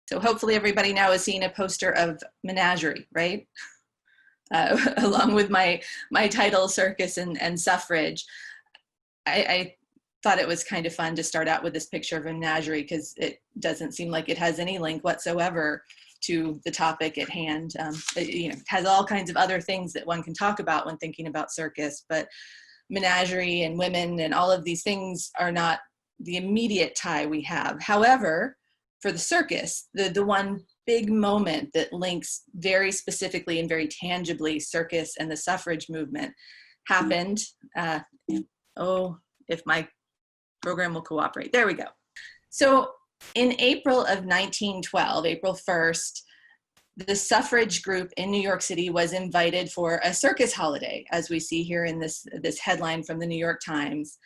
So hopefully everybody now has seen a poster of Menagerie, right? Along with my title, Circus and Suffrage. I thought it was kind of fun to start out with this picture of a menagerie because it doesn't seem like it has any link whatsoever to the topic at hand. It has all kinds of other things that one can talk about when thinking about circus, but menagerie and women and all of these things are not the immediate tie we have. However, for the circus, the one big moment that links very specifically and very tangibly circus and the suffrage movement happened. If my program will cooperate. There we go. So in April of 1912, April 1st, the suffrage group in New York City was invited for a circus holiday, as we see here in this headline from the New York Times.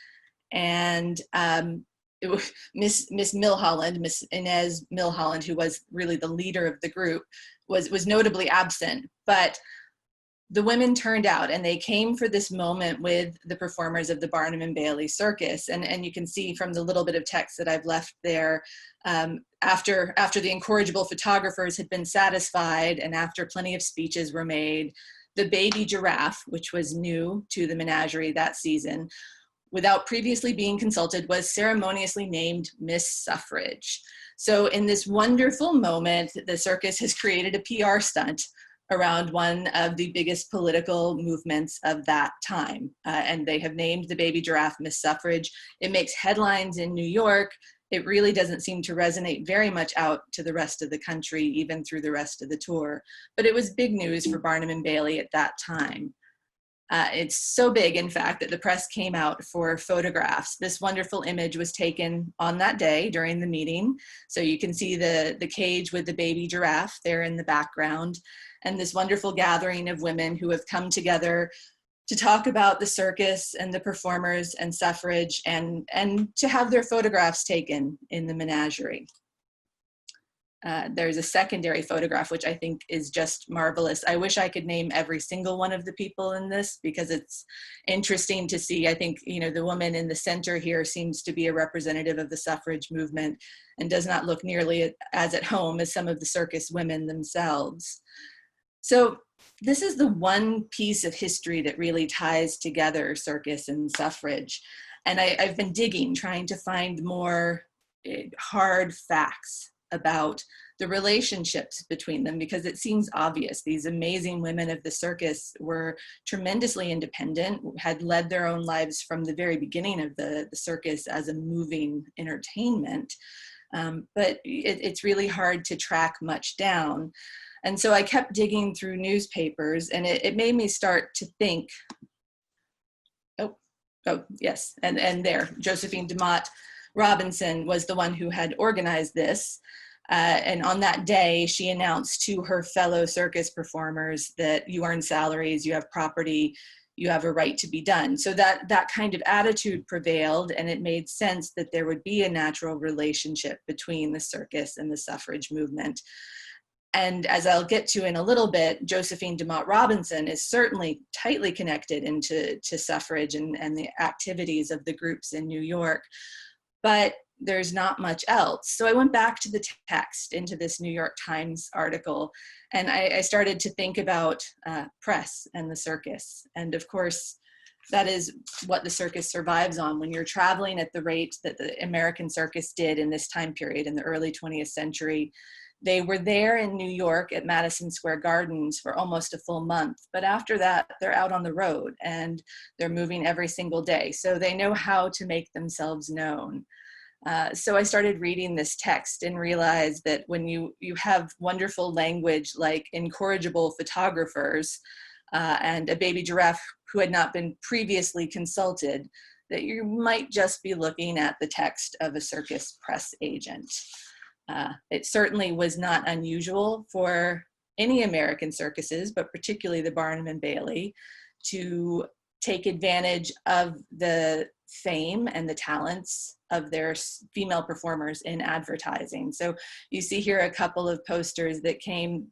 And it was Miss Milholland, Miss Inez Milholland, who was really the leader of the group, was notably absent. But the women turned out and they came for this moment with the performers of the Barnum and Bailey Circus. And you can see from the little bit of text that I've left there, after the incorrigible photographers had been satisfied and after plenty of speeches were made, the baby giraffe, which was new to the menagerie that season, without previously being consulted, was ceremoniously named Miss Suffrage. So in this wonderful moment, the circus has created a PR stunt around one of the biggest political movements of that time. And they have named the baby giraffe Miss Suffrage. It makes headlines in New York. It really doesn't seem to resonate very much out to the rest of the country, even through the rest of the tour. But it was big news for Barnum and Bailey at that time. It's so big, in fact, that the press came out for photographs. This wonderful image was taken on that day during the meeting. So you can see the cage with the baby giraffe there in the background, and this wonderful gathering of women who have come together to talk about the circus and the performers and suffrage and to have their photographs taken in the menagerie. There's a secondary photograph, which I think is just marvelous. I wish I could name every single one of the people in this because it's interesting to see. I think, the woman in the center here seems to be a representative of the suffrage movement and does not look nearly as at home as some of the circus women themselves. So this is the one piece of history that really ties together circus and suffrage. And I've been digging, trying to find more hard facts about the relationships between them because it seems obvious. These amazing women of the circus were tremendously independent, had led their own lives from the very beginning of the circus as a moving entertainment. But it's really hard to track much down. And so I kept digging through newspapers and it made me start to think, oh yes, and there, Josephine Demott Robinson was the one who had organized this. And on that day, she announced to her fellow circus performers that you earn salaries, you have property, you have a right to be done. So that kind of attitude prevailed, and it made sense that there would be a natural relationship between the circus and the suffrage movement. And as I'll get to in a little bit, Josephine Demott Robinson is certainly tightly connected into suffrage and the activities of the groups in New York. But there's not much else. So I went back to the text into this New York Times article, and I started to think about press and the circus. And of course, that is what the circus survives on. When you're traveling at the rate that the American circus did in this time period in the early 20th century, they were there in New York at Madison Square Gardens for almost a full month. But after that, they're out on the road and they're moving every single day. So they know how to make themselves known. So I started reading this text and realized that when you have wonderful language like incorrigible photographers and a baby giraffe who had not been previously consulted, that you might just be looking at the text of a circus press agent. It certainly was not unusual for any American circuses, but particularly the Barnum and Bailey, to take advantage of the fame and the talents of their female performers in advertising. So you see here a couple of posters that came.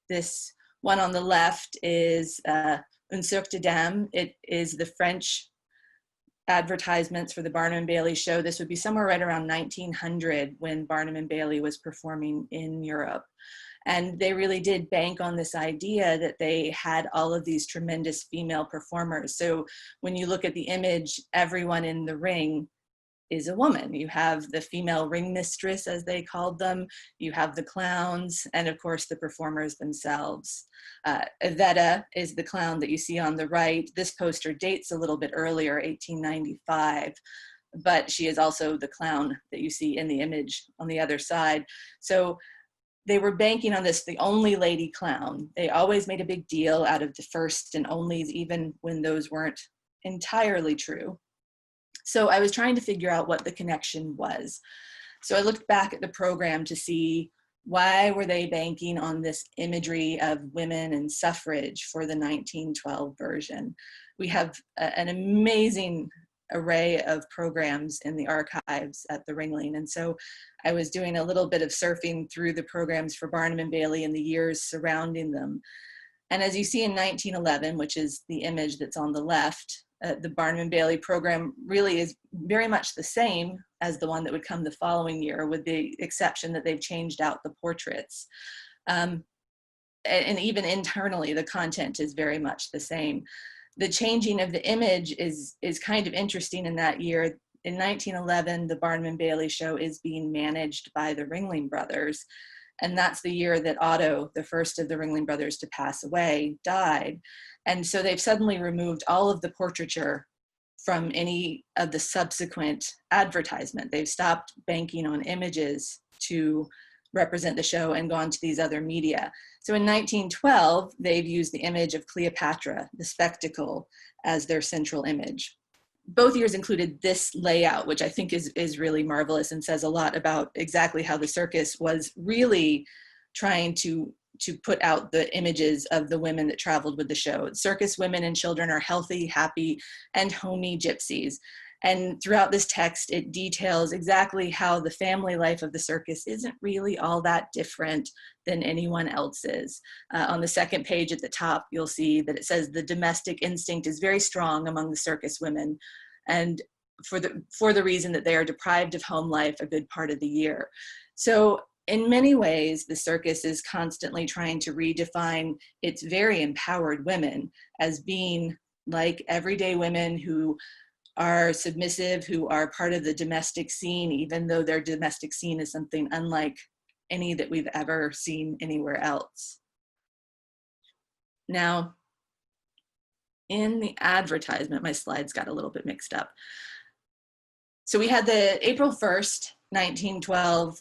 This one on the left is Un Cirque de Dame. It is the French advertisements for the Barnum and Bailey show. This would be somewhere right around 1900 when Barnum and Bailey was performing in Europe. And they really did bank on this idea that they had all of these tremendous female performers. So when you look at the image, everyone in the ring is a woman. You have the female ring mistress, as they called them. You have the clowns, and of course the performers themselves. Yvetta is the clown that you see on the right. This poster dates a little bit earlier, 1895, but she is also the clown that you see in the image on the other side. So they were banking on this, the only lady clown. They always made a big deal out of the first and onlys, even when those weren't entirely true. So I was trying to figure out what the connection was. So I looked back at the program to see why were they banking on this imagery of women and suffrage for the 1912 version. We have an amazing array of programs in the archives at the Ringling. And so I was doing a little bit of surfing through the programs for Barnum and Bailey in the years surrounding them. And as you see in 1911, which is the image that's on the left, the Barnum and Bailey program really is very much the same as the one that would come the following year, with the exception that they've changed out the portraits. And even internally, the content is very much the same. The changing of the image is kind of interesting in that year. In 1911, the Barnum and Bailey show is being managed by the Ringling brothers. And that's the year that Otto, the first of the Ringling brothers to pass away, died. And so they've suddenly removed all of the portraiture from any of the subsequent advertisement. They've stopped banking on images to represent the show and gone to these other media. So in 1912, they've used the image of Cleopatra, the spectacle, as their central image. Both years included this layout, which I think is really marvelous and says a lot about exactly how the circus was really trying to put out the images of the women that traveled with the show. Circus women and children are healthy, happy, and homey gypsies. And throughout this text, it details exactly how the family life of the circus isn't really all that different than anyone else's. On the second page at the top, you'll see that it says the domestic instinct is very strong among the circus women, and for the reason that they are deprived of home life a good part of the year. So in many ways, the circus is constantly trying to redefine its very empowered women as being like everyday women who are submissive, who are part of the domestic scene, even though their domestic scene is something unlike any that we've ever seen anywhere else. Now, in the advertisement, my slides got a little bit mixed up. So we had the April 1st, 1912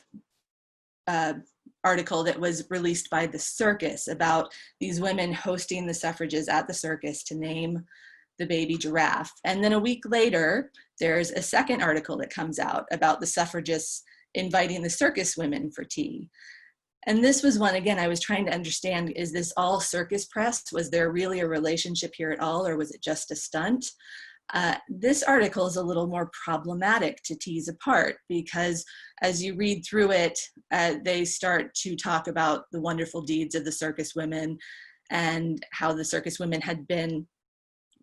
article that was released by the circus about these women hosting the suffrages at the circus to name the baby giraffe. And then a week later, there's a second article that comes out about the suffragists inviting the circus women for tea. And this was one, again, I was trying to understand, is this all circus press? Was there really a relationship here at all, or was it just a stunt? This article is a little more problematic to tease apart, because as you read through it, they start to talk about the wonderful deeds of the circus women and how the circus women had been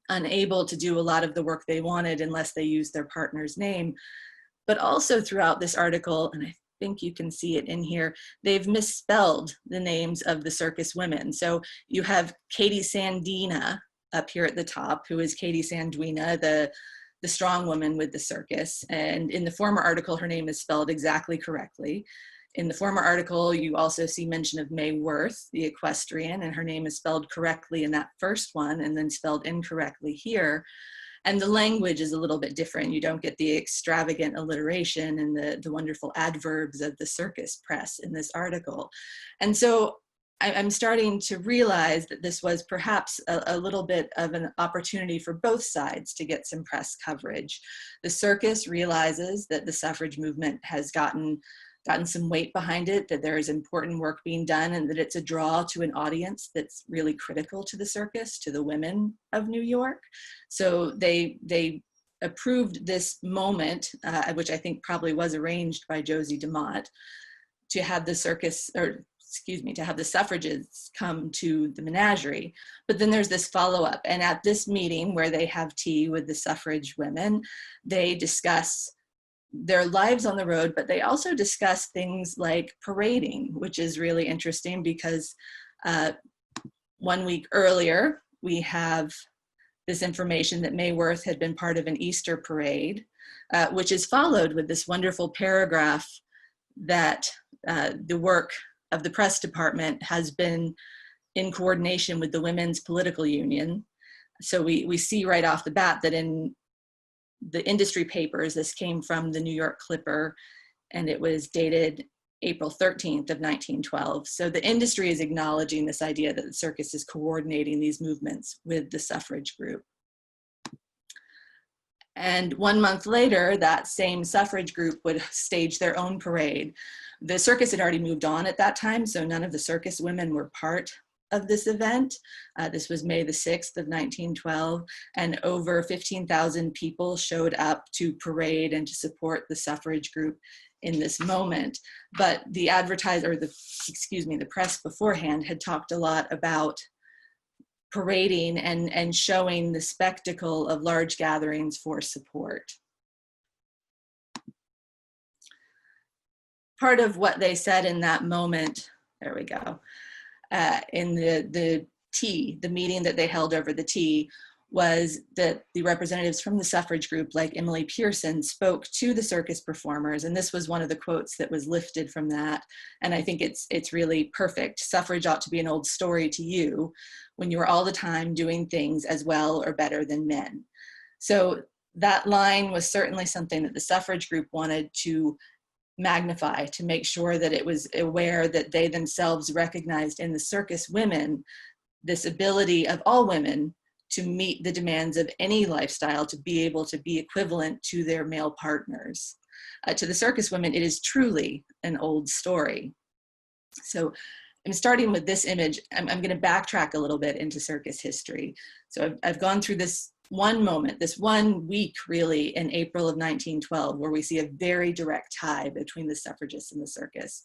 unable to do a lot of the work they wanted unless they used their partner's name. But also throughout this article, and I think you can see it in here, they've misspelled the names of the circus women. So you have Katy Sandrina up here at the top, who is Katy Sandrina, the strong woman with the circus. And in the former article, her name is spelled exactly correctly. In the former article, you also see mention of May Worth, the equestrian, and her name is spelled correctly in that first one and then spelled incorrectly here. And the language is a little bit different. You don't get the extravagant alliteration and the wonderful adverbs of the circus press in this article. And so I'm starting to realize that this was perhaps a little bit of an opportunity for both sides to get some press coverage. The circus realizes that the suffrage movement has gotten some weight behind it, that there is important work being done, and that it's a draw to an audience that's really critical to the circus, to the women of New York. So they approved this moment, which I think probably was arranged by Josie Demott, to have the circus, or to have the suffragists come to the menagerie. But then there's this follow-up, and at this meeting where they have tea with the suffrage women, they discuss their lives on the road, but they also discuss things like parading, which is really interesting because 1 week earlier, we have this information that May Worth had been part of an Easter parade, which is followed with this wonderful paragraph that the work of the press department has been in coordination with the Women's Political Union. So we see right off the bat that in the industry papers, this came from the New York Clipper, and it was dated April 13th of 1912. So the industry is acknowledging this idea that the circus is coordinating these movements with the suffrage group. And 1 month later, that same suffrage group would stage their own parade. The circus had already moved on at that time, so none of the circus women were part of this event. This was May the 6th of 1912, and over 15,000 people showed up to parade and to support the suffrage group in this moment. But the the press beforehand had talked a lot about parading and showing the spectacle of large gatherings for support. Part of what they said in that moment, there we go, in the meeting that they held over the tea, was that the representatives from the suffrage group, like Emily Pearson, spoke to the circus performers, and this was one of the quotes that was lifted from that, and I think it's really perfect. "Suffrage ought to be an old story to you when you are all the time doing things as well or better than men." So that line was certainly something that the suffrage group wanted to magnify, to make sure that it was aware that they themselves recognized in the circus women this ability of all women to meet the demands of any lifestyle, to be able to be equivalent to their male partners. To the circus women, it is truly an old story. So I'm starting with this image. I'm going to backtrack a little bit into circus history. So I've gone through this one moment, this 1 week really in April of 1912, where we see a very direct tie between the suffragists and the circus.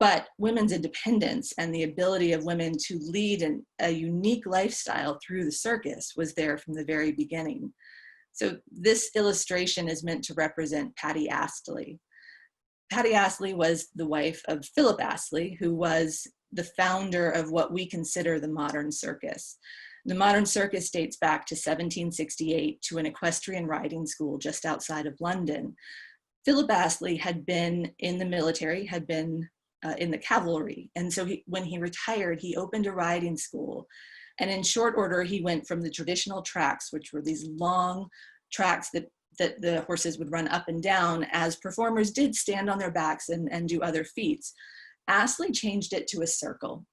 But women's independence and the ability of women to lead a unique lifestyle through the circus was there from the very beginning. So this illustration is meant to represent Patty Astley. Patty Astley was the wife of Philip Astley, who was the founder of what we consider the modern circus. The modern circus dates back to 1768 to an equestrian riding school just outside of London. Philip Astley had been in the military, had been in the cavalry. And so when he retired, he opened a riding school. And in short order, he went from the traditional tracks, which were these long tracks that the horses would run up and down as performers did stand on their backs and do other feats. Astley changed it to a circle.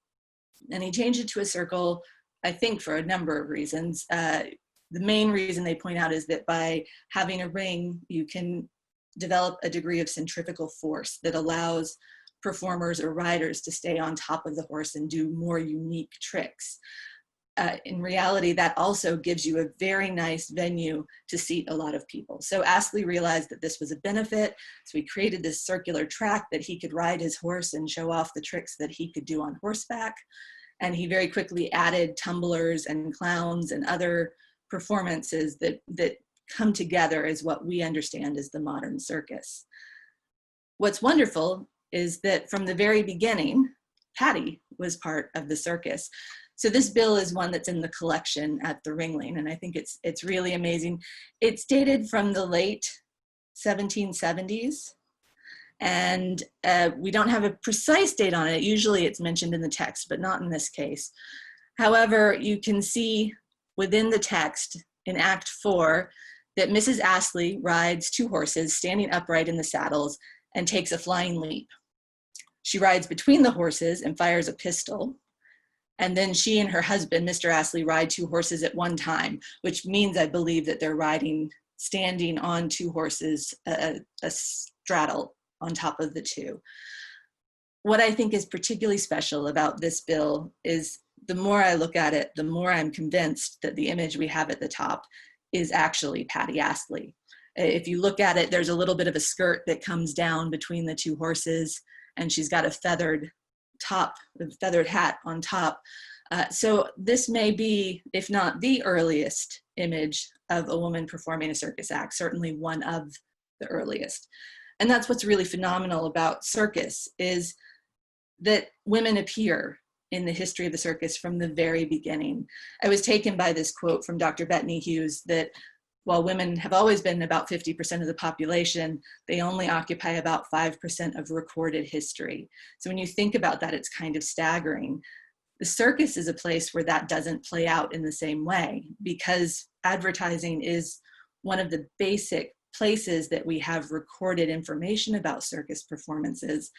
And he changed it to a circle, I think, for a number of reasons. The main reason they point out is that by having a ring, you can develop a degree of centrifugal force that allows performers or riders to stay on top of the horse and do more unique tricks. In reality, that also gives you a very nice venue to seat a lot of people. So Astley realized that this was a benefit, so he created this circular track that he could ride his horse and show off the tricks that he could do on horseback. And he very quickly added tumblers and clowns and other performances that come together as what we understand as the modern circus. What's wonderful is that from the very beginning, Patty was part of the circus. So this bill is one that's in the collection at the Ringling, and I think it's really amazing. It's dated from the late 1770s, and we don't have a precise date on it. Usually it's mentioned in the text, but not in this case. However, you can see within the text in Act 4 that Mrs. Astley rides 2 horses standing upright in the saddles and takes a flying leap. She rides between the horses and fires a pistol. And then she and her husband, Mr. Astley, ride 2 horses at one time, which means I believe that they're standing on 2 horses, a straddle on top of the 2. What I think is particularly special about this bill is the more I look at it, the more I'm convinced that the image we have at the top is actually Patty Astley. If you look at it, there's a little bit of a skirt that comes down between the 2 horses, and she's got a feathered top, the feathered hat on top. So this may be, if not the earliest image of a woman performing a circus act, certainly one of the earliest. And that's what's really phenomenal about circus, is that women appear in the history of the circus from the very beginning. I was taken by this quote from Dr. Bettany Hughes that while women have always been about 50% of the population, they only occupy about 5% of recorded history. So when you think about that, it's kind of staggering. The circus is a place where that doesn't play out in the same way, because advertising is one of the basic places that we have recorded information about circus performances.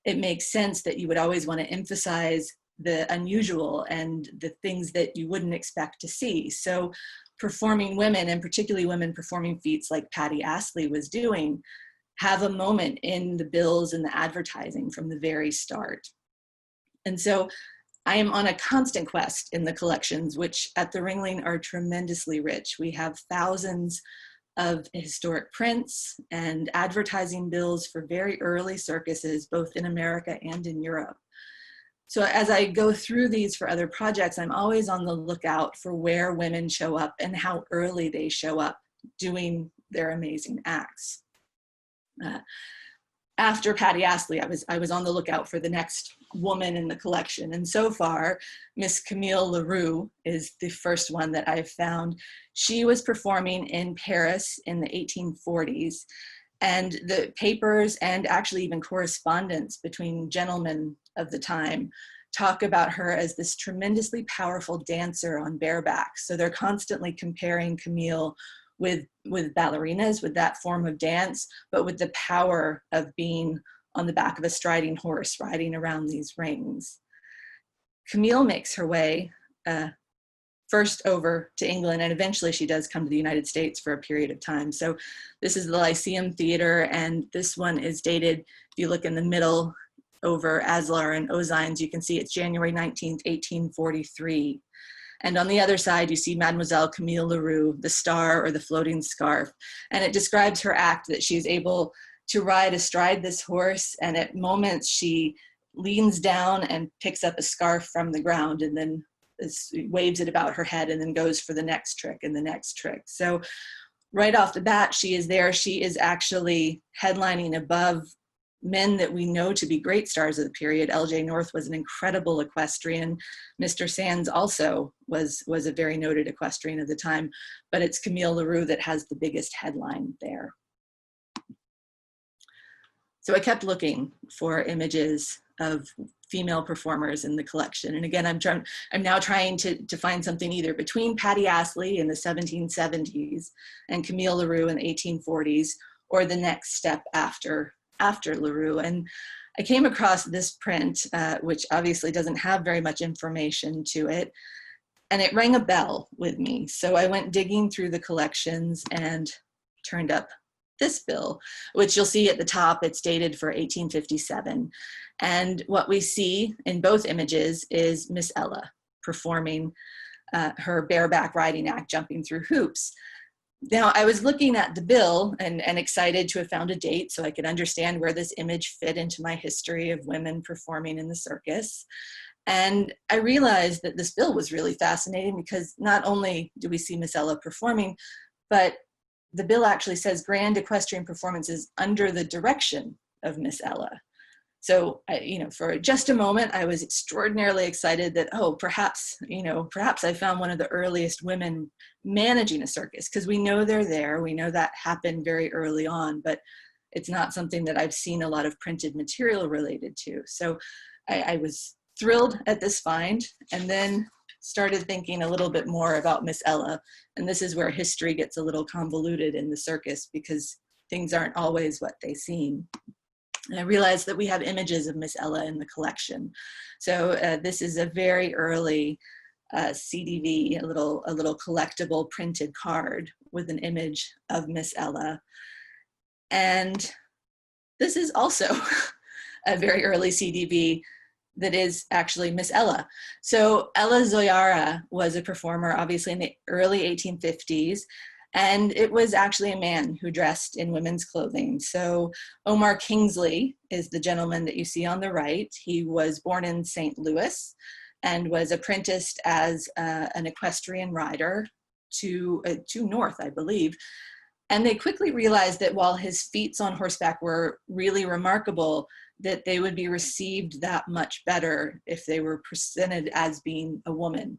It makes sense that you would always want to emphasize the unusual and the things that you wouldn't expect to see. So performing women, and particularly women performing feats like Patty Astley was doing, have a moment in the bills and the advertising from the very start. And so I am on a constant quest in the collections, which at the Ringling are tremendously rich. We have thousands of historic prints and advertising bills for very early circuses, both in America and in Europe. So as I go through these for other projects, I'm always on the lookout for where women show up and how early they show up doing their amazing acts. After Patty Astley, I was on the lookout for the next woman in the collection. And so far, Miss Camille Larue is the first one that I've found. She was performing in Paris in the 1840s. And the papers and actually even correspondence between gentlemen of the time talk about her as this tremendously powerful dancer on bareback. So they're constantly comparing Camille with ballerinas, with that form of dance, but with the power of being on the back of a striding horse, riding around these rings. Camille makes her way first over to England, and eventually she does come to the United States for a period of time. So this is the Lyceum Theatre, and this one is dated, if you look in the middle over Aslar and Ozines, you can see it's January 19th, 1843. And on the other side, you see Mademoiselle Camille Larue, the star or the floating scarf. And it describes her act that she's able to ride astride this horse, and at moments she leans down and picks up a scarf from the ground and then waves it about her head and then goes for the next trick and the next trick. So right off the bat, she is there. She is actually headlining above men that we know to be great stars of the period. L.J. North was an incredible equestrian. Mr. Sands also was a very noted equestrian of the time, but it's Camille Larue that has the biggest headline there. So I kept looking for images of female performers in the collection. And again, I'm now trying to find something either between Patty Astley in the 1770s and Camille Larue in the 1840s, or the next step after Larue. And I came across this print, which obviously doesn't have very much information to it, and it rang a bell with me. So I went digging through the collections and turned up this bill, which you'll see at the top. It's dated for 1857. And what we see in both images is Miss Ella performing her bareback riding act, jumping through hoops. Now, I was looking at the bill and excited to have found a date so I could understand where this image fit into my history of women performing in the circus. And I realized that this bill was really fascinating because not only do we see Miss Ella performing, but the bill actually says grand equestrian performances under the direction of Miss Ella. So, for just a moment, I was extraordinarily excited that, oh, perhaps I found one of the earliest women managing a circus, because we know they're there. We know that happened very early on, but it's not something that I've seen a lot of printed material related to. So I was thrilled at this find, and then started thinking a little bit more about Miss Ella. And this is where history gets a little convoluted in the circus, because things aren't always what they seem. And I realized that we have images of Miss Ella in the collection. So this is a very early CDV, a little collectible printed card with an image of Miss Ella. And this is also a very early CDV that is actually Miss Ella. So Ella Zoyara was a performer, obviously in the early 1850s. And it was actually a man who dressed in women's clothing. So Omar Kingsley is the gentleman that you see on the right. He was born in St. Louis and was apprenticed as an equestrian rider to North, I believe. And they quickly realized that while his feats on horseback were really remarkable, that they would be received that much better if they were presented as being a woman.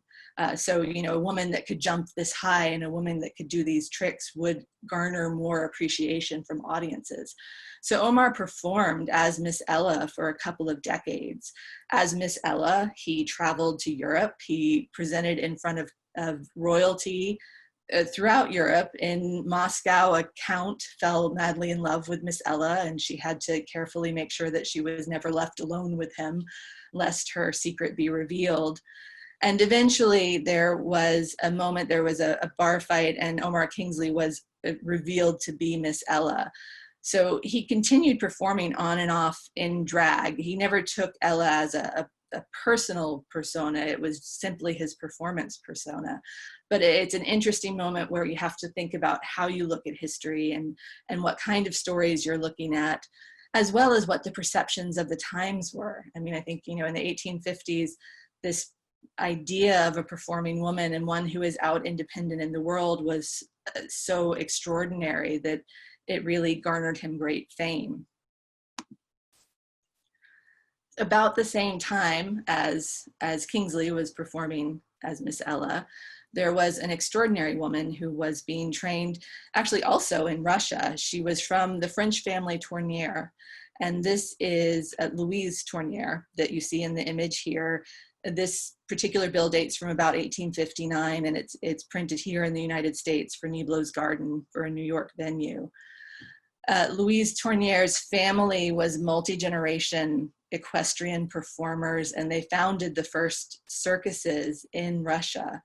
So, you know, a woman that could jump this high and a woman that could do these tricks would garner more appreciation from audiences. So Omar performed as Miss Ella for a couple of decades. As Miss Ella, he traveled to Europe. He presented in front of royalty throughout Europe. In Moscow, a count fell madly in love with Miss Ella, and she had to carefully make sure that she was never left alone with him, lest her secret be revealed. And eventually there was a moment, there was a bar fight, and Omar Kingsley was revealed to be Miss Ella. So he continued performing on and off in drag. He never took Ella as a personal persona. It was simply his performance persona. But it's an interesting moment where you have to think about how you look at history and what kind of stories you're looking at, as well as what the perceptions of the times were. I mean, I think, you know, in the 1850s, this idea of a performing woman and one who is out independent in the world was so extraordinary that it really garnered him great fame. About the same time as Kingsley was performing as Miss Ella, there was an extraordinary woman who was being trained actually also in Russia. She was from the French family Tournier, and this is Louise Tournier that you see in the image here. This particular bill dates from about 1859, and it's printed here in the United States for Niblo's Garden for a New York venue. Louise Tournier's family was multi-generation equestrian performers, and they founded the first circuses in Russia.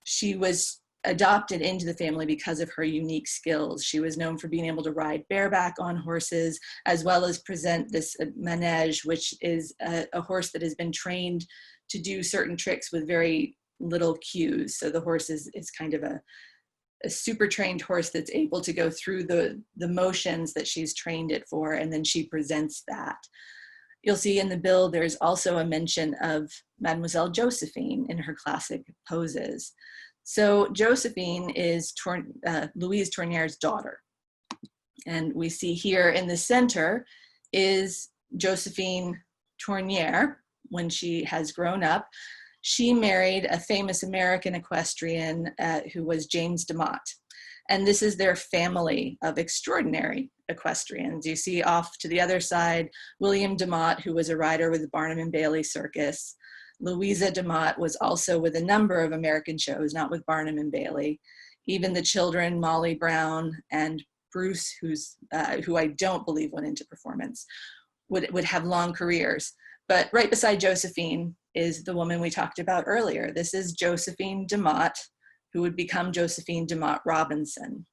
She was adopted into the family because of her unique skills. She was known for being able to ride bareback on horses, as well as present this manège, which is a horse that has been trained to do certain tricks with very little cues. So the horse is kind of a super trained horse that's able to go through the motions that she's trained it for, and then she presents that. You'll see in the bill there's also a mention of Mademoiselle Josephine in her classic poses. So Josephine is Louise Tournier's daughter. And we see here in the center is Josephine Tournier when she has grown up. She married a famous American equestrian who was James Demott. And this is their family of extraordinary equestrians. You see off to the other side, William Demott, who was a rider with the Barnum and Bailey Circus. Louisa Demott was also with a number of American shows, not with Barnum and Bailey. Even the children, Molly Brown and Bruce, who I don't believe went into performance, would have long careers. But right beside Josephine is the woman we talked about earlier. This is Josephine Demott, who would become Josephine Demott Robinson.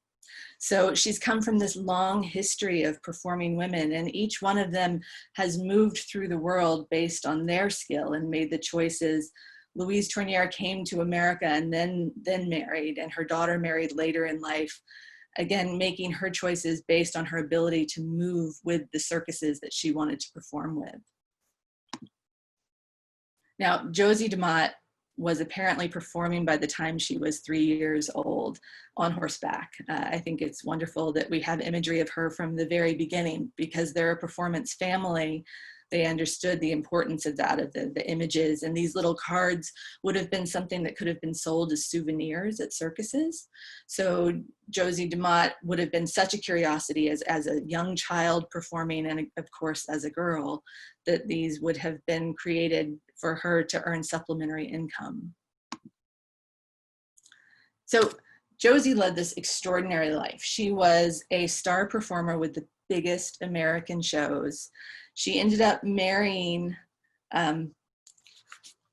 So she's come from this long history of performing women, and each one of them has moved through the world based on their skill and made the choices. Louise Tournier came to America and then married, and her daughter married later in life, again, making her choices based on her ability to move with the circuses that she wanted to perform with. Now, Josie Demott was apparently performing by the time she was 3 years old on horseback. I think it's wonderful that we have imagery of her from the very beginning, because they're a performance family. They understood the importance of that, of the images, and these little cards would have been something that could have been sold as souvenirs at circuses. So Josie Demott would have been such a curiosity as a young child performing, and of course as a girl, that these would have been created for her to earn supplementary income. So Josie led this extraordinary life. She was a star performer with the biggest American shows. She ended up marrying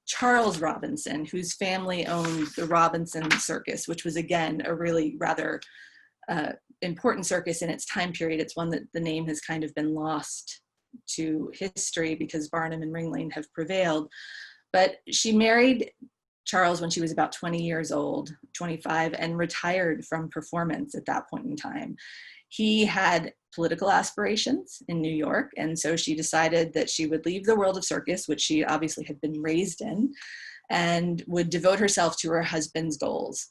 Charles Robinson, whose family owned the Robinson Circus, which was, again, a really rather important circus in its time period. It's one that the name has kind of been lost to history because Barnum and Ringling have prevailed. But she married Charles when she was about 20 years old, 25, and retired from performance at that point in time. He had political aspirations in New York, and so she decided that she would leave the world of circus, which she obviously had been raised in, and would devote herself to her husband's goals,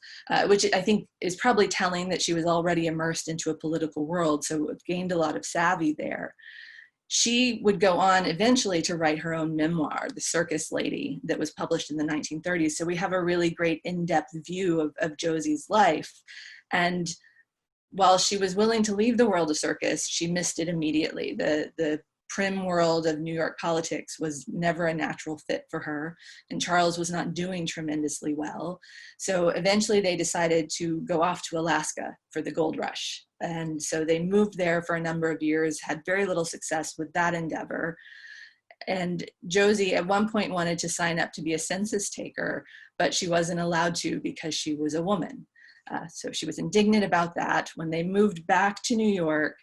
which I think is probably telling that she was already immersed into a political world, so gained a lot of savvy there. She would go on eventually to write her own memoir, The Circus Lady, that was published in the 1930s. So we have a really great in-depth view of Josie's life. And while she was willing to leave the world of circus, she missed it immediately. The prim world of New York politics was never a natural fit for her, and Charles was not doing tremendously well. So eventually they decided to go off to Alaska for the gold rush. And so they moved there for a number of years, had very little success with that endeavor. And Josie at one point wanted to sign up to be a census taker, but she wasn't allowed to because she was a woman. So she was indignant about that. When they moved back to New York,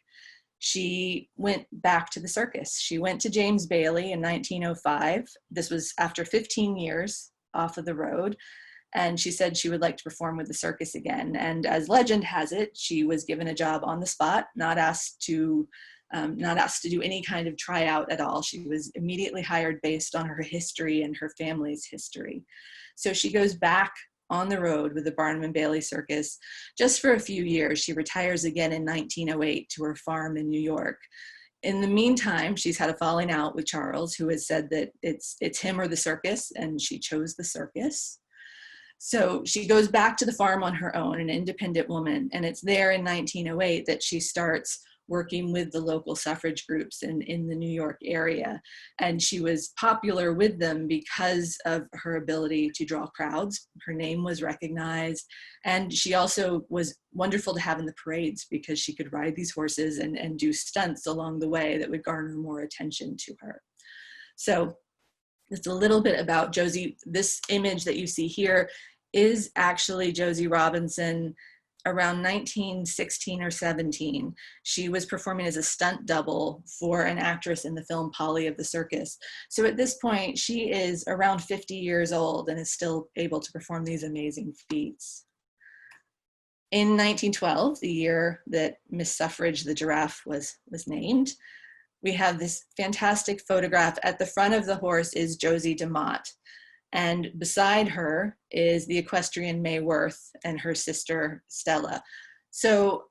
she went back to the circus. She went to James Bailey in 1905. This was after 15 years off of the road. And she said she would like to perform with the circus again. And as legend has it, she was given a job on the spot, not asked to do any kind of tryout at all. She was immediately hired based on her history and her family's history. So she goes back on the road with the Barnum and Bailey Circus just for a few years. She retires again in 1908 to her farm in New York. In the meantime, she's had a falling out with Charles, who has said that it's him or the circus, and she chose the circus. So she goes back to the farm on her own, an independent woman, and it's there in 1908 that she starts working with the local suffrage groups in the New York area. And she was popular with them because of her ability to draw crowds. Her name was recognized. And she also was wonderful to have in the parades because she could ride these horses and do stunts along the way that would garner more attention to her. So it's a little bit about Josie. This image that you see here is actually Josie Robinson around 1916 or 17. She was performing as a stunt double for an actress in the film Polly of the Circus. So at this point, she is around 50 years old and is still able to perform these amazing feats. In 1912, the year that Miss Suffrage the giraffe was named, we have this fantastic photograph. At the front of the horse is Josie Demott, and beside her is the equestrian May Worth and her sister Stella. So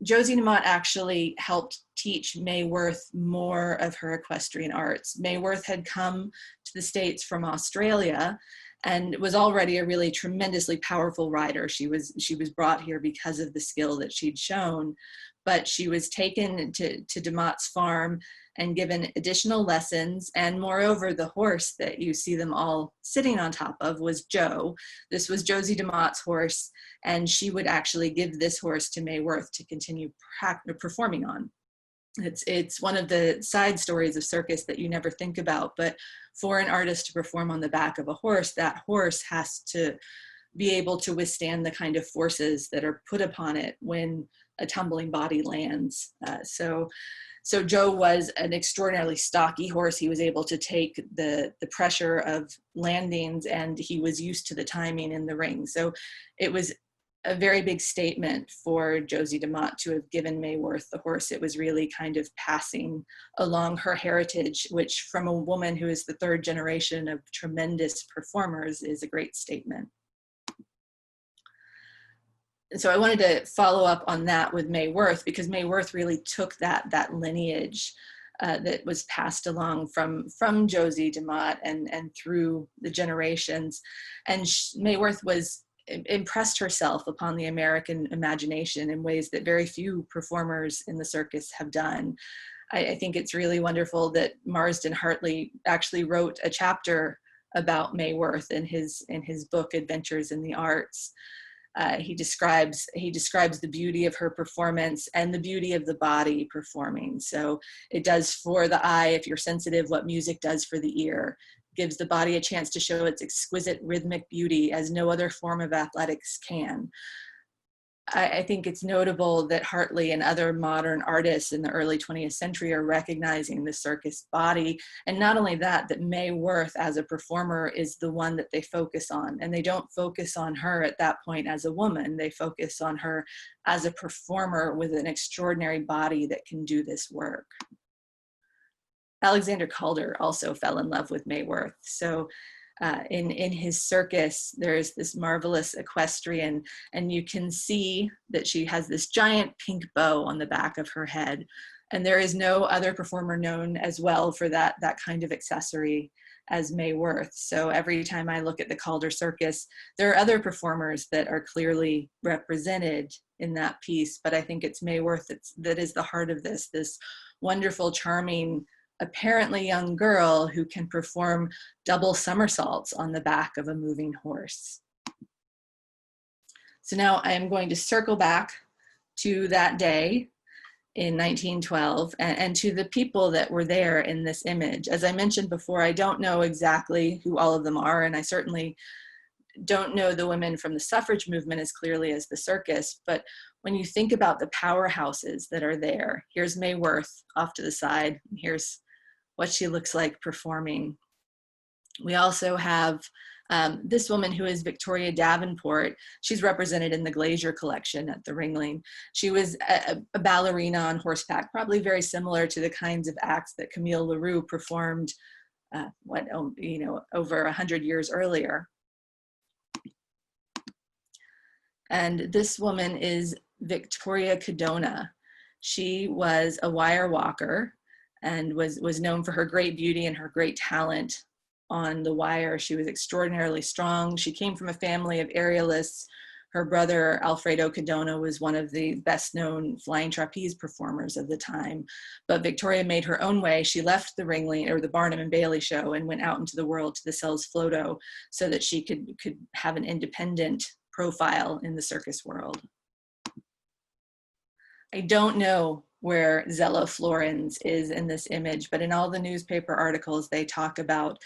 Josie Demott actually helped teach May Worth more of her equestrian arts. May Worth had come to the States from Australia and was already a really tremendously powerful rider. She was brought here because of the skill that she'd shown, but she was taken to Demott's farm and given additional lessons. And moreover, the horse that you see them all sitting on top of was Joe. This was Josie Demott's horse, and she would actually give this horse to May Worth to continue performing on. It's one of the side stories of circus that you never think about, but for an artist to perform on the back of a horse, that horse has to be able to withstand the kind of forces that are put upon it when a tumbling body lands. So Joe was an extraordinarily stocky horse. He was able to take the pressure of landings, and he was used to the timing in the ring. So it was a very big statement for Josie Demott to have given May Worth the horse. It was really kind of passing along her heritage, which from a woman who is the third generation of tremendous performers is a great statement. And so I wanted to follow up on that with May Worth, because May Worth really took that lineage that was passed along from Josie Demott and through the generations. And May Worth impressed herself upon the American imagination in ways that very few performers in the circus have done. I think it's really wonderful that Marsden Hartley actually wrote a chapter about May Worth in his book Adventures in the Arts. He describes the beauty of her performance and the beauty of the body performing. So it does for the eye, if you're sensitive, what music does for the ear. Gives the body a chance to show its exquisite rhythmic beauty as no other form of athletics can. I think it's notable that Hartley and other modern artists in the early 20th century are recognizing the circus body. And not only that, that May Worth as a performer is the one that they focus on. And they don't focus on her at that point as a woman. They focus on her as a performer with an extraordinary body that can do this work. Alexander Calder also fell in love with May Worth. So in his circus, there's this marvelous equestrian, and you can see that she has this giant pink bow on the back of her head. And there is no other performer known as well for that kind of accessory as May Worth. So every time I look at the Calder Circus, there are other performers that are clearly represented in that piece, but I think it's May Worth that is the heart of this wonderful, charming, apparently young girl who can perform double somersaults on the back of a moving horse. So now I am going to circle back to that day in 1912 and to the people that were there in this image. As I mentioned before, I don't know exactly who all of them are, and I certainly don't know the women from the suffrage movement as clearly as the circus, but when you think about the powerhouses that are there, here's May Worth off to the side, and here's what she looks like performing. We also have this woman who is Victoria Davenport. She's represented in the Glazier collection at the Ringling. She was a ballerina on horseback, probably very similar to the kinds of acts that Camille Larue performed over 100 years earlier. And this woman is Victoria Co Dona. She was a wire walker and was known for her great beauty and her great talent on the wire. She was extraordinarily strong. She came from a family of aerialists. Her brother, Alfredo Co Dona, was one of the best known flying trapeze performers of the time. But Victoria made her own way. She left the Ringling, or the Barnum and Bailey show, and went out into the world to the Sells Floto so that she could have an independent profile in the circus world. I don't know where Gsella Florins is in this image, but in all the newspaper articles, they talk about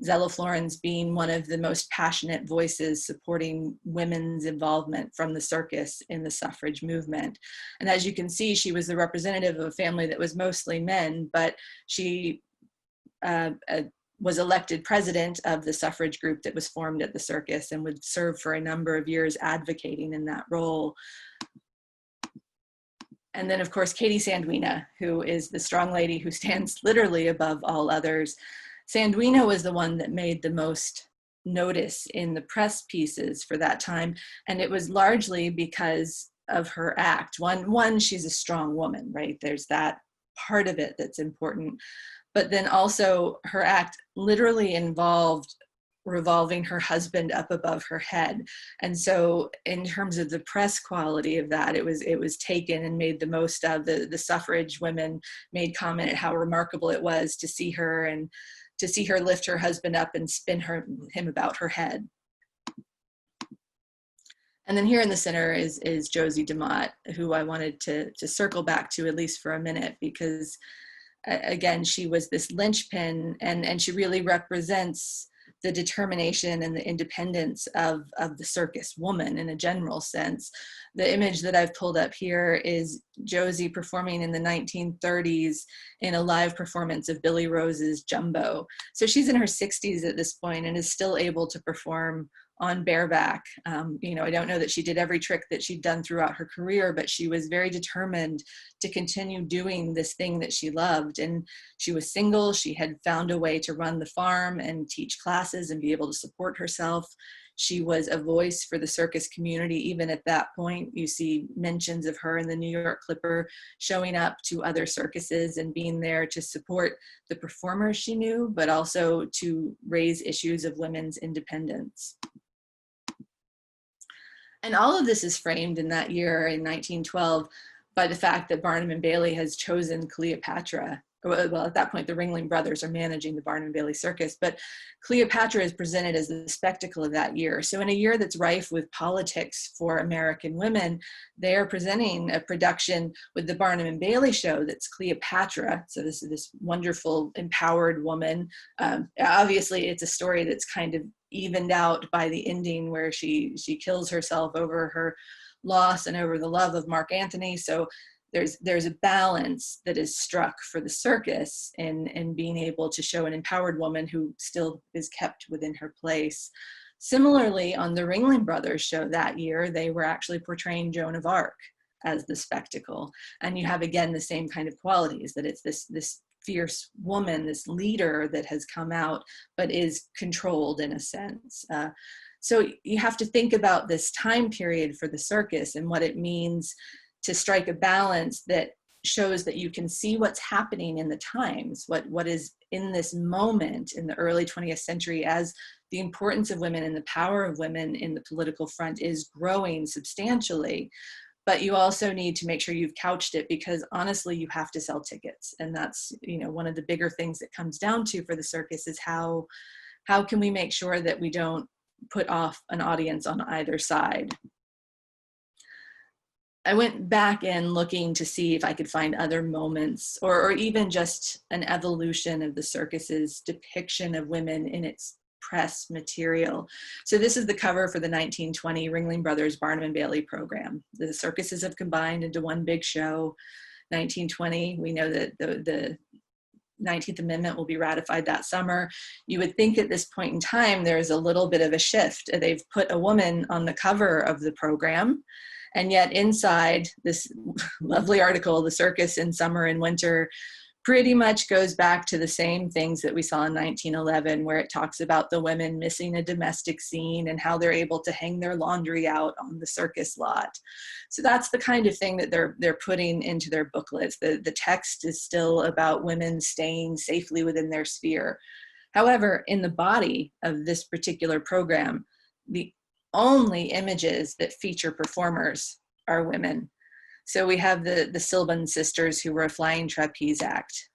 Gsella Florins being one of the most passionate voices supporting women's involvement from the circus in the suffrage movement. And as you can see, she was the representative of a family that was mostly men, but she was elected president of the suffrage group that was formed at the circus and would serve for a number of years advocating in that role. And then, of course, Katy Sandrina, who is the strong lady who stands literally above all others. Sandrina was the one that made the most notice in the press pieces for that time, and it was largely because of her act. One, she's a strong woman, right? There's that part of it that's important. But then also her act literally involved revolving her husband up above her head. And so in terms of the press quality of that, it was taken and made the most of. The suffrage women made comment at how remarkable it was to see her and to see her lift her husband up and spin him about her head. And then here in the center is Josie Demott, who I wanted to circle back to at least for a minute, because again, she was this linchpin, and she really represents the determination and the independence of the circus woman in a general sense. The image that I've pulled up here is Josie performing in the 1930s in a live performance of Billy Rose's Jumbo. So she's in her 60s at this point and is still able to perform on bareback. I don't know that she did every trick that she'd done throughout her career, but she was very determined to continue doing this thing that she loved. And she was single. She had found a way to run the farm and teach classes and be able to support herself. She was a voice for the circus community. Even at that point, you see mentions of her in the New York Clipper showing up to other circuses and being there to support the performers she knew, but also to raise issues of women's independence. And all of this is framed in that year in 1912 by the fact that Barnum and Bailey has chosen Cleopatra. Well, at that point, the Ringling brothers are managing the Barnum and Bailey Circus, but Cleopatra is presented as the spectacle of that year. So in a year that's rife with politics for American women, they are presenting a production with the Barnum and Bailey show that's Cleopatra. So this is this wonderful, empowered woman. Obviously, it's a story that's kind of evened out by the ending where she kills herself over her loss and over the love of Mark Antony. So there's a balance that is struck for the circus in being able to show an empowered woman who still is kept within her place. Similarly, on the Ringling Brothers show that year, they were actually portraying Joan of Arc as the spectacle. And you have, again, the same kind of qualities, that it's this fierce woman, this leader that has come out, but is controlled in a sense. So you have to think about this time period for the circus and what it means to strike a balance that shows that you can see what's happening in the times, what is in this moment in the early 20th century as the importance of women and the power of women in the political front is growing substantially. But you also need to make sure you've couched it, because honestly, you have to sell tickets. And that's, you know, one of the bigger things that comes down to for the circus is how can we make sure that we don't put off an audience on either side. I went back in looking to see if I could find other moments or even just an evolution of the circus's depiction of women in its press material. So this is the cover for the 1920 Ringling Brothers Barnum and Bailey program. The circuses have combined into one big show. 1920, we know that the 19th Amendment will be ratified that summer. You would think at this point in time, there's a little bit of a shift. They've put a woman on the cover of the program, and yet inside this lovely article, The Circus in Summer and Winter, pretty much goes back to the same things that we saw in 1911, where it talks about the women missing a domestic scene and how they're able to hang their laundry out on the circus lot. So that's the kind of thing that they're putting into their booklets. The text is still about women staying safely within their sphere. However, in the body of this particular program, the only images that feature performers are women. So we have the Sylvan sisters, who were a flying trapeze act.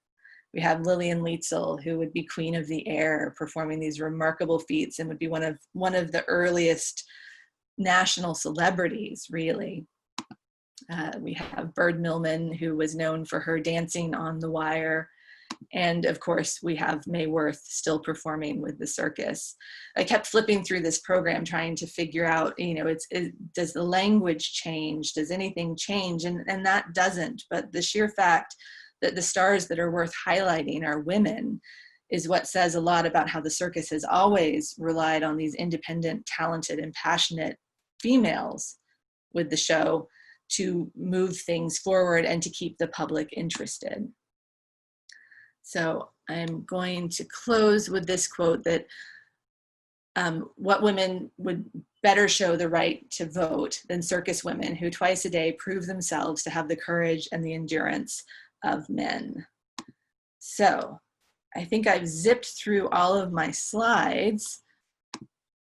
We have Lillian Lietzel, who would be queen of the air, performing these remarkable feats and would be one of the earliest national celebrities, really. We have Bird Millman, who was known for her dancing on the wire. And of course, we have Mae Worth still performing with the circus. I kept flipping through this program trying to figure out, you know, does the language change? Does anything change? And that doesn't. But the sheer fact that the stars that are worth highlighting are women is what says a lot about how the circus has always relied on these independent, talented, and passionate females with the show to move things forward and to keep the public interested. So I'm going to close with this quote that what women would better show the right to vote than circus women who twice a day prove themselves to have the courage and the endurance of men. So I think I've zipped through all of my slides,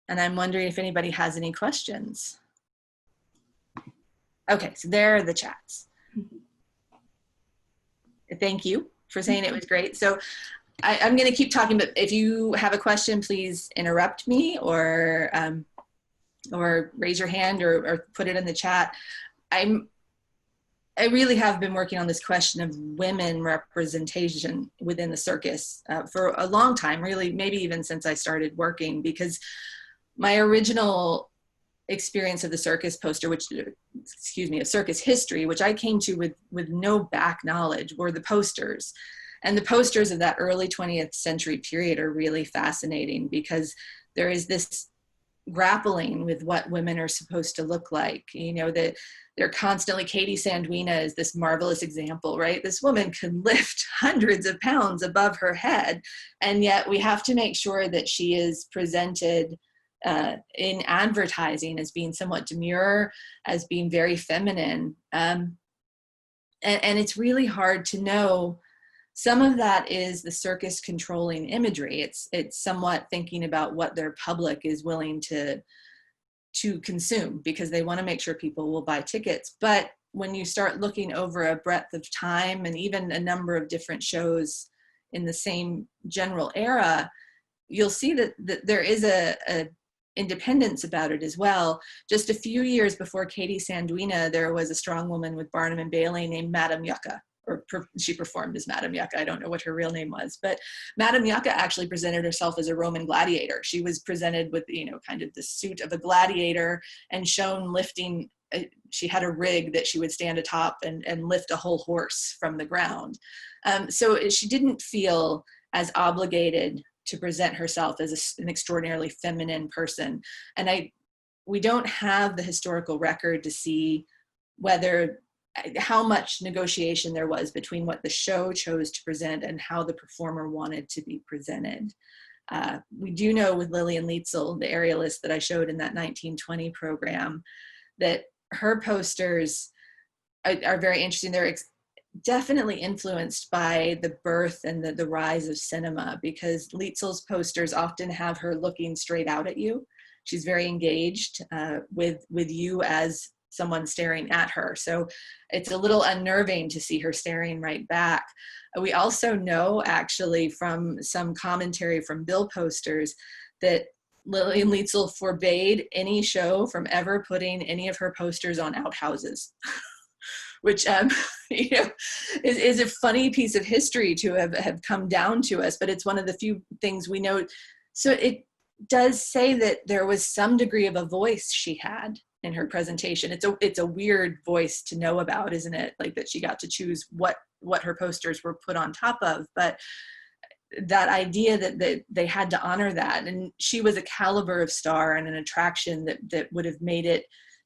and I'm wondering if anybody has any questions. Okay, so there are the chats. Thank you for saying it was great. So I'm going to keep talking, but if you have a question, please interrupt me or raise your hand or put it in the chat. I really have been working on this question of women representation within the circus for a long time, really, maybe even since I started working, because my original experience of the circus poster, of circus history, which I came to with no back knowledge, were the posters. And the posters of that early 20th century period are really fascinating, because there is this grappling with what women are supposed to look like. You know, that they're constantly, Katy Sandrina is this marvelous example, right? This woman can lift hundreds of pounds above her head, and yet we have to make sure that she is presented in advertising as being somewhat demure, as being very feminine. And it's really hard to know. Some of that is the circus controlling imagery. It's somewhat thinking about what their public is willing to consume, because they want to make sure people will buy tickets. But when you start looking over a breadth of time and even a number of different shows in the same general era, you'll see that there is a independence about it as well. Just a few years before Katy Sandrina, there was a strong woman with Barnum and Bailey named Madame Yucca, or she performed as Madame Yucca. I don't know what her real name was, but Madame Yucca actually presented herself as a Roman gladiator. She was presented with, you know, kind of the suit of a gladiator and shown lifting. She had a rig that she would stand atop and lift a whole horse from the ground. So she didn't feel as obligated to present herself as an extraordinarily feminine person. And we don't have the historical record to see how much negotiation there was between what the show chose to present and how the performer wanted to be presented. We do know with Lillian Lietzel, the aerialist that I showed in that 1920 program, that her posters are very interesting. They're definitely influenced by the birth and the rise of cinema, because Lietzel's posters often have her looking straight out at you. She's very engaged with you as someone staring at her. So it's a little unnerving to see her staring right back. We also know actually from some commentary from bill posters that Lillian Lietzel forbade any show from ever putting any of her posters on outhouses, which you know, is a funny piece of history to have come down to us, but it's one of the few things we know. So it does say that there was some degree of a voice she had in her presentation. It's a weird voice to know about, isn't it? Like that she got to choose what her posters were put on top of, but that idea that they had to honor that. And she was a caliber of star and an attraction that would have made it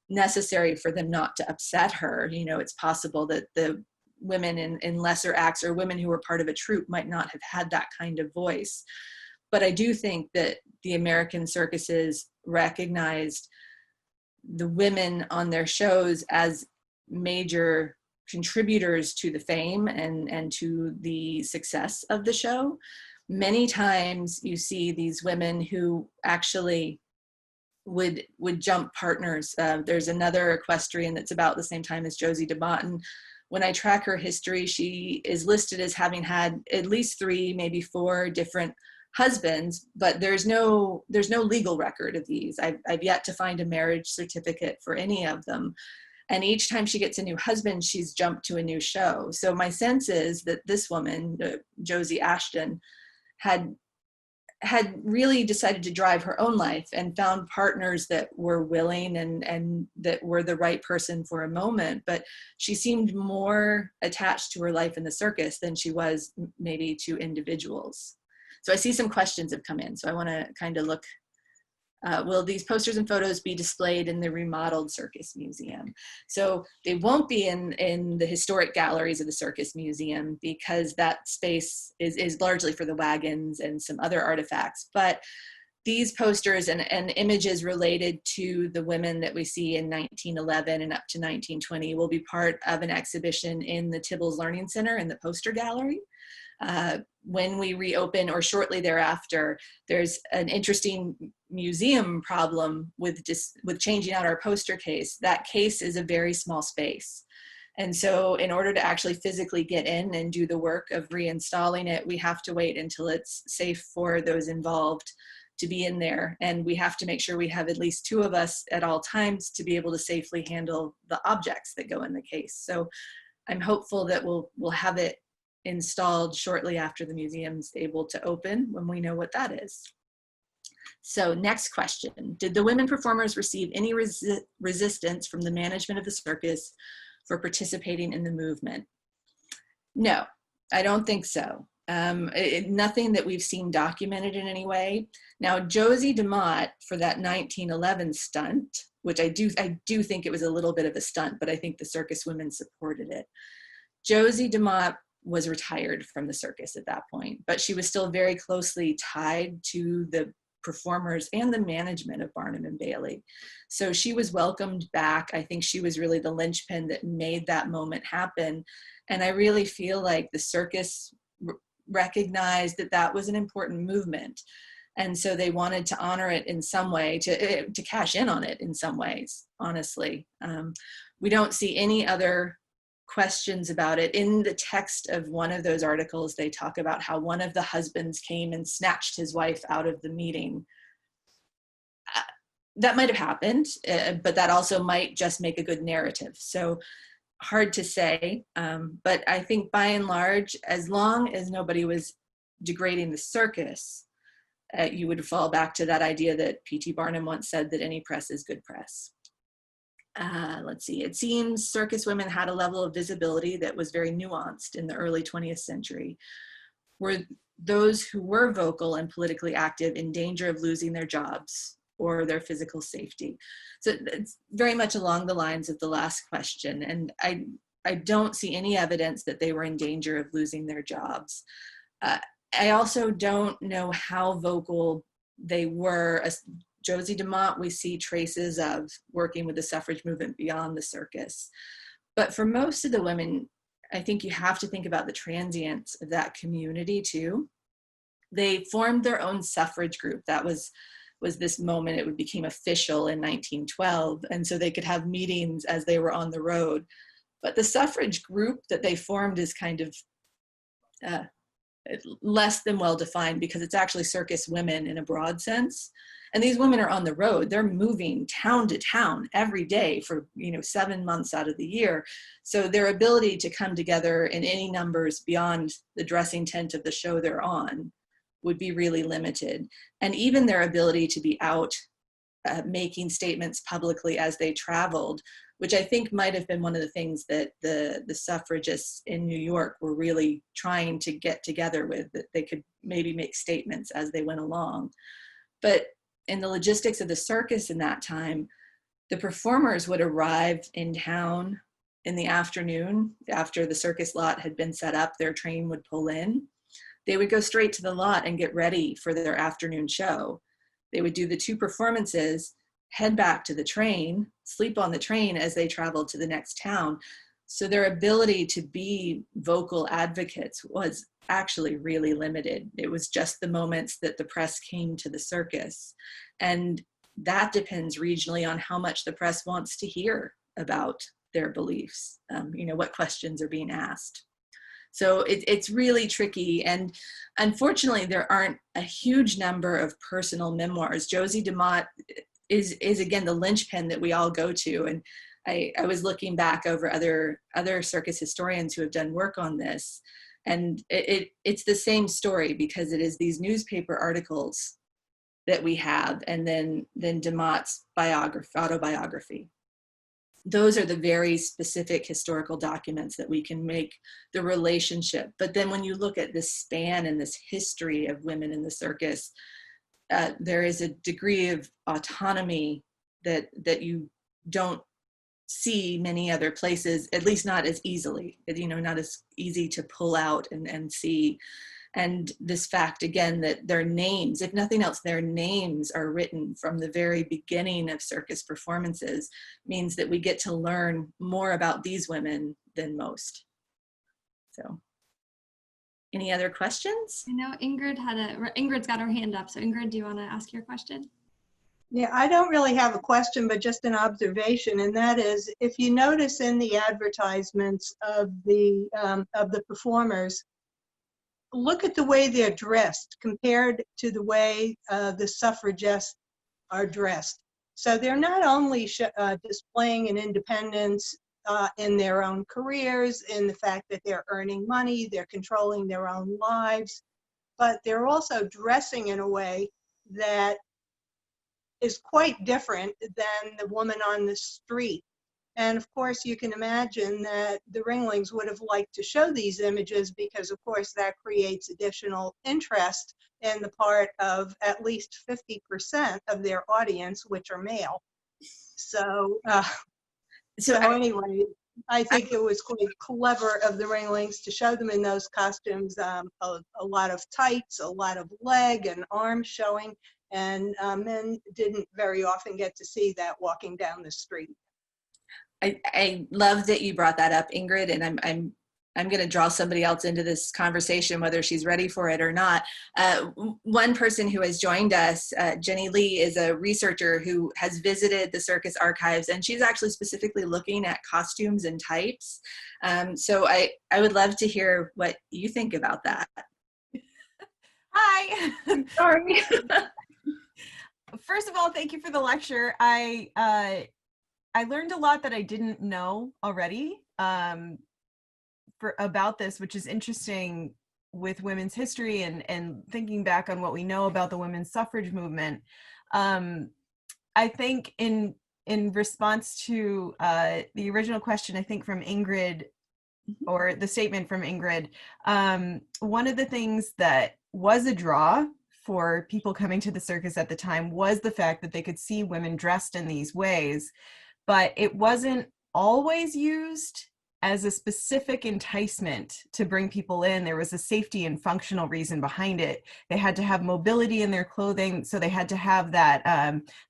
necessary for them not to upset her. You know, it's possible that the women in lesser acts or women who were part of a troupe might not have had that kind of voice. But I do think that the American circuses recognized the women on their shows as major contributors to the fame and to the success of the show. Many times you see these women who actually would jump partners. There's another equestrian that's about the same time as Josie Demott, and when I track her history, she is listed as having had at least 3, maybe 4 different husbands, but there's no legal record of these. I've yet to find a marriage certificate for any of them. And each time she gets a new husband, she's jumped to a new show. So my sense is that this woman, Josie Ashton, had really decided to drive her own life and found partners that were willing and that were the right person for a moment. But she seemed more attached to her life in the circus than she was maybe to individuals. So I see some questions have come in. So I want to kind of look. Will these posters and photos be displayed in the remodeled Circus Museum? So they won't be in the historic galleries of the Circus Museum, because that space is largely for the wagons and some other artifacts. But these posters and images related to the women that we see in 1911 and up to 1920 will be part of an exhibition in the Tibbals Learning Center in the poster gallery. When we reopen or shortly thereafter, there's an interesting museum problem with changing out our poster case. That case is a very small space. And so in order to actually physically get in and do the work of reinstalling it, we have to wait until it's safe for those involved to be in there. And we have to make sure we have at least 2 of us at all times to be able to safely handle the objects that go in the case. So I'm hopeful that we'll have it installed shortly after the museum's able to open, when we know what that is. So next question, did the women performers receive any resistance from the management of the circus for participating in the movement? No, I don't think so. Nothing that we've seen documented in any way. Now, Josie Demott, for that 1911 stunt, which I do think it was a little bit of a stunt, but I think the circus women supported it. Josie Demott was retired from the circus at that point, but she was still very closely tied to the performers and the management of Barnum and Bailey. So she was welcomed back. I think she was really the linchpin that made that moment happen. And I really feel like the circus recognized that that was an important movement. And so they wanted to honor it in some way, to cash in on it in some ways, honestly. We don't see any other questions about it. In the text of one of those articles, they talk about how one of the husbands came and snatched his wife out of the meeting. That might have happened, but that also might just make a good narrative. So hard to say, but I think by and large, as long as nobody was degrading the circus, you would fall back to that idea that P.T. Barnum once said that any press is good press. Let's see, it seems circus women had a level of visibility that was very nuanced in the early 20th century. Were those who were vocal and politically active in danger of losing their jobs or their physical safety? So it's very much along the lines of the last question. And I don't see any evidence that they were in danger of losing their jobs. I also don't know how vocal they were. Josie Demott, we see traces of working with the suffrage movement beyond the circus. But for most of the women, I think you have to think about the transients of that community too. They formed their own suffrage group. That was this moment it became official in 1912. And so they could have meetings as they were on the road. But the suffrage group that they formed is kind of less than well defined, because it's actually circus women in a broad sense. And these women are on the road. They're moving town to town every day for 7 months out of the year. So their ability to come together in any numbers beyond the dressing tent of the show they're on would be really limited. And even their ability to be out making statements publicly as they traveled, which I think might have been one of the things that the suffragists in New York were really trying to get together with, that they could maybe make statements as they went along. But in the logistics of the circus in that time, the performers would arrive in town in the afternoon after the circus lot had been set up. Their train would pull in. They would go straight to the lot and get ready for their afternoon show. They would do the 2 performances, head back to the train, sleep on the train as they traveled to the next town. So their ability to be vocal advocates was actually really limited. It was just the moments that the press came to the circus. And that depends regionally on how much the press wants to hear about their beliefs, what questions are being asked. So it's really tricky. And unfortunately, there aren't a huge number of personal memoirs. Josie Demott is again the linchpin that we all go to. And I was looking back over other circus historians who have done work on this. And it's the same story, because it is these newspaper articles that we have, and then Demott's autobiography. Those are the very specific historical documents that we can make the relationship. But then when you look at this span and this history of women in the circus, there is a degree of autonomy that you don't see many other places, at least not as easily, not as easy to pull out and see. And this fact, again, that their names, if nothing else, their names are written from the very beginning of circus performances, means that we get to learn more about these women than most. So, any other questions? I know Ingrid's got her hand up. So Ingrid, do you want to ask your question? Yeah, I don't really have a question, but just an observation, and that is, if you notice in the advertisements of the performers, look at the way they're dressed compared to the way the suffragists are dressed. So they're not only displaying an independence in their own careers, in the fact that they're earning money, they're controlling their own lives, but they're also dressing in a way that is quite different than the woman on the street. And of course, you can imagine that the Ringlings would have liked to show these images, because of course that creates additional interest in the part of at least 50% of their audience, which are male. So anyway, I think it was quite clever of the Ringlings to show them in those costumes, a lot of tights, a lot of leg and arm showing, and men didn't very often get to see that walking down the street. I love that you brought that up, Ingrid, and I'm going to draw somebody else into this conversation, whether she's ready for it or not. One person who has joined us, Jenny Lee, is a researcher who has visited the circus archives, and she's actually specifically looking at costumes and types. So I would love to hear what you think about that. Hi. Sorry. First of all, thank you for the lecture. I learned a lot that I didn't know already about this, which is interesting with women's history and thinking back on what we know about the women's suffrage movement. I think in response to the original question, I think from Ingrid, or the statement from Ingrid, one of the things that was a draw for people coming to the circus at the time was the fact that they could see women dressed in these ways, but it wasn't always used as a specific enticement to bring people in. There was a safety and functional reason behind it. They had to have mobility in their clothing, so they had to have that,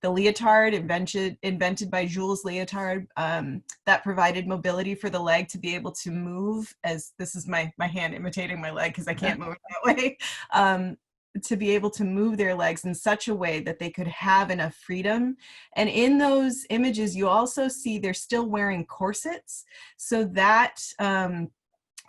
the leotard invented by Jules Leotard, that provided mobility for the leg to be able to move, as this is my hand imitating my leg because I can't move it that way, to be able to move their legs in such a way that they could have enough freedom. And in those images, you also see they're still wearing corsets. So that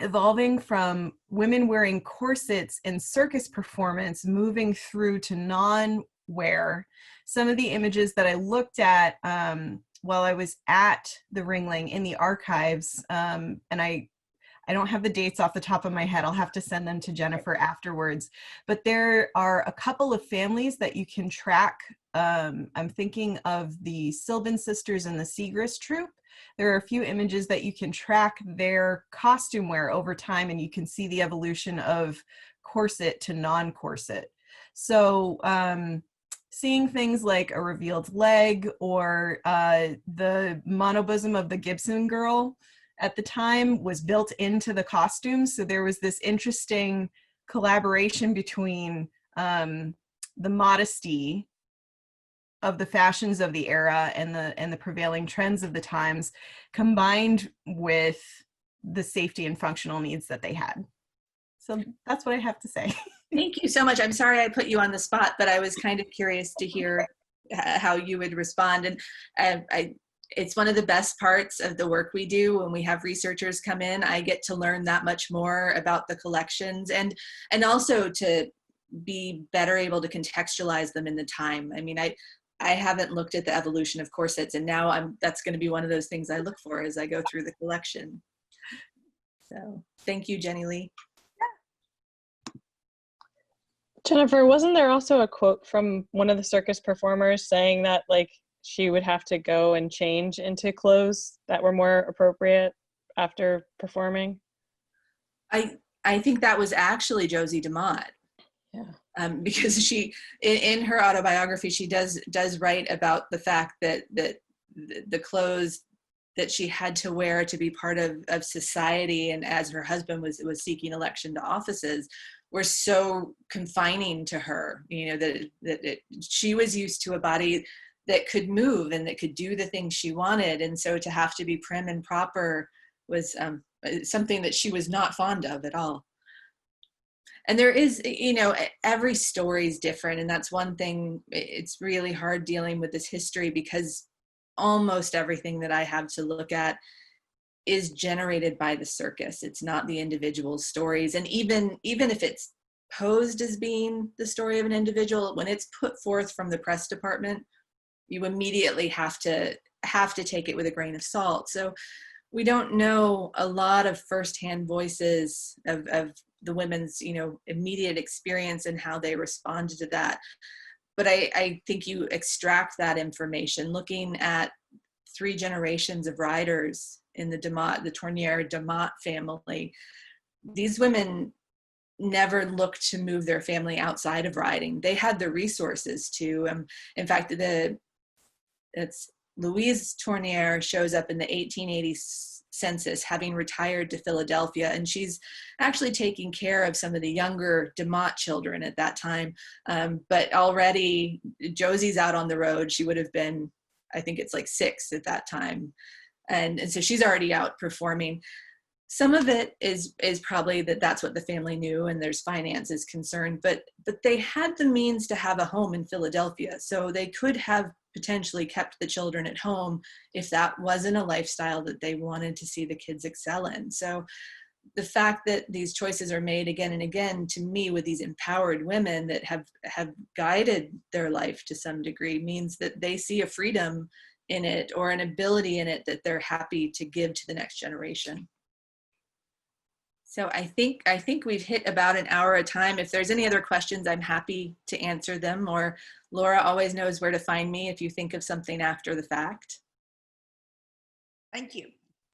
evolving from women wearing corsets in circus performance, moving through to non-wear. Some of the images that I looked at while I was at the Ringling in the archives, and I don't have the dates off the top of my head. I'll have to send them to Jennifer afterwards. But there are a couple of families that you can track. I'm thinking of the Sylvan Sisters and the Segrist Troupe. There are a few images that you can track their costume wear over time, and you can see the evolution of corset to non-corset. So seeing things like a revealed leg, or the monobosom of the Gibson girl at the time was built into the costumes. So there was this interesting collaboration between the modesty of the fashions of the era and the prevailing trends of the times, combined with the safety and functional needs that they had. So that's what I have to say. Thank you so much. I'm sorry I put you on the spot, but I was kind of curious to hear how you would respond. And it's one of the best parts of the work we do when we have researchers come in. I get to learn that much more about the collections, and also to be better able to contextualize them in the time. I mean, I haven't looked at the evolution of corsets, and now that's going to be one of those things I look for as I go through the collection. So thank you, Jenny Lee. Jennifer, wasn't there also a quote from one of the circus performers saying that, like, she would have to go and change into clothes that were more appropriate after performing? I think that was actually Josie Demott. Yeah. Because she, in her autobiography, she does write about the fact that the clothes that she had to wear to be part of society, and as her husband was seeking election to offices, were so confining to her. You know, that she was used to a body that could move and that could do the things she wanted. And so to have to be prim and proper was something that she was not fond of at all. And there is, you know, every story is different. And that's one thing, it's really hard dealing with this history, because almost everything that I have to look at is generated by the circus. It's not the individual stories. And even if it's posed as being the story of an individual, when it's put forth from the press department, you immediately have to take it with a grain of salt. So we don't know a lot of firsthand voices of the women's, you know, immediate experience and how they responded to that. But I think you extract that information looking at 3 generations of riders in the Tournière Demott family. These women never looked to move their family outside of riding. They had the resources to. In fact, it's Louise Tournière shows up in the 1880 census, having retired to Philadelphia, and she's actually taking care of some of the younger Demott children at that time. But already Josie's out on the road. She would have been, I think it's like 6 at that time. And so she's already out performing. Some of it is probably that's what the family knew, and there's finances concerned, but they had the means to have a home in Philadelphia. So they could have potentially kept the children at home if that wasn't a lifestyle that they wanted to see the kids excel in. So the fact that these choices are made again and again, to me, with these empowered women that have guided their life to some degree, means that they see a freedom in it or an ability in it that they're happy to give to the next generation. So I think we've hit about an hour a time. If there's any other questions, I'm happy to answer them, or Laura always knows where to find me if you think of something after the fact. Thank you.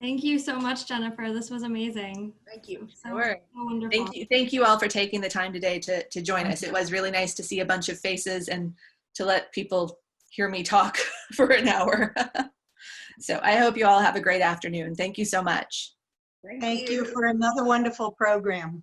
Thank you so much, Jennifer. This was amazing. Thank you. Sure. So wonderful. Thank you all for taking the time today to join us. It was really nice to see a bunch of faces and to let people hear me talk for an hour. So I hope you all have a great afternoon. Thank you so much. Thank you for another wonderful program.